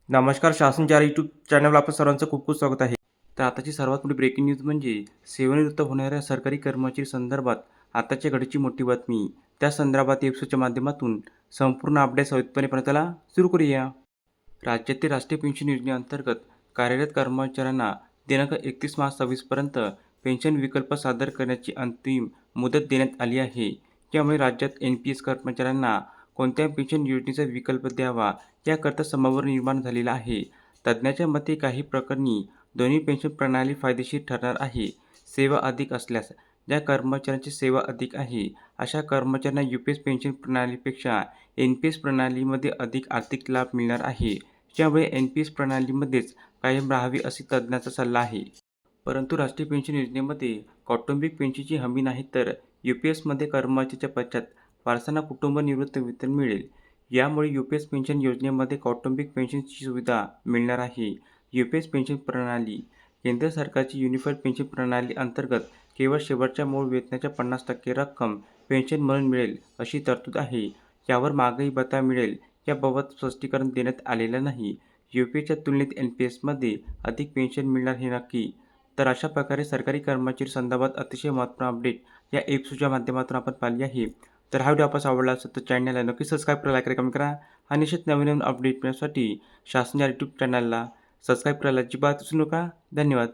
नमस्कार. शासनच्या यूट्यूब चॅनलवर आपलं सर्वांचं खूप खूप स्वागत आहे. तर आताची सर्वात मोठी ब्रेकिंग न्यूज म्हणजे सेवानिवृत्त होणाऱ्या सरकारी कर्मचारी संदर्भात आताच्या घडीची मोठी बातमी. त्या संदर्भात एपिसोडच्या माध्यमातून संपूर्ण अपडेट सविस्तरपणे पाहण्याला सुरू करूया. राज्यातील राष्ट्रीय पेन्शन योजनेअंतर्गत कार्यरत कर्मचाऱ्यांना दिनांक 31 मार्च 26पर्यंत पेन्शन विकल्प सादर करण्याची अंतिम मुदत देण्यात आली आहे. त्यामुळे राज्यात NPS कर्मचाऱ्यांना कोणत्या पेन्शन योजनेचा विकल्प द्यावा याकरता संभ्रम निर्माण झालेला आहे. तज्ज्ञांच्या मते काही प्रकरणी दोन्ही पेन्शन प्रणाली फायदेशीर ठरणार आहे. सेवा अधिक असल्यास ज्या कर्मचाऱ्यांची सेवा अधिक आहे अशा कर्मचाऱ्यांना UPS पेन्शन प्रणालीपेक्षा NPS प्रणालीमध्ये अधिक आर्थिक लाभ मिळणार आहे. त्यामुळे NPS प्रणालीमध्येच कायम राहावे असे तज्ज्ञांचा सल्ला आहे. परंतु राष्ट्रीय पेन्शन योजनेमध्ये कौटुंबिक पेन्शनची हमी नाही तर UPSमध्ये कर्मचाऱ्याच्या पश्चात वारसांना कुटुंब निवृत्ती वेतन मिळेल. यामुळे UPS पेन्शन योजनेमध्ये कौटुंबिक पेन्शनची सुविधा मिळणार आहे. UPS पेन्शन प्रणाली केंद्र सरकारची युनिफाईड पेन्शन प्रणाली अंतर्गत केवळ शेवटच्या मूळ वेतनाच्या 50% रक्कम पेन्शन म्हणून मिळेल अशी तरतूद आहे. यावर महागाई भत्ता मिळेल याबाबत स्पष्टीकरण देण्यात आलेलं नाही. UPSच्या तुलनेत NPSमध्ये अधिक पेन्शन मिळणार हे नक्की. तर अशा प्रकारे सरकारी कर्मचारी संदर्भात अतिशय महत्त्वपूर्ण अपडेट या एपिसोडच्या माध्यमातून आपण पाहिली आहे. तर हा व्हिडिओ आपल्याला आवडला असेल तर चॅनलला नक्की सबस्क्राईब करा, लाईक करा, कमेंट करा आणि निश्चित नवीन नवीन अपडेट मिळण्यासाठी शासनाच्या यूट्यूब चॅनलला सबस्क्राईब करायला अजिबात विसरू नका. धन्यवाद.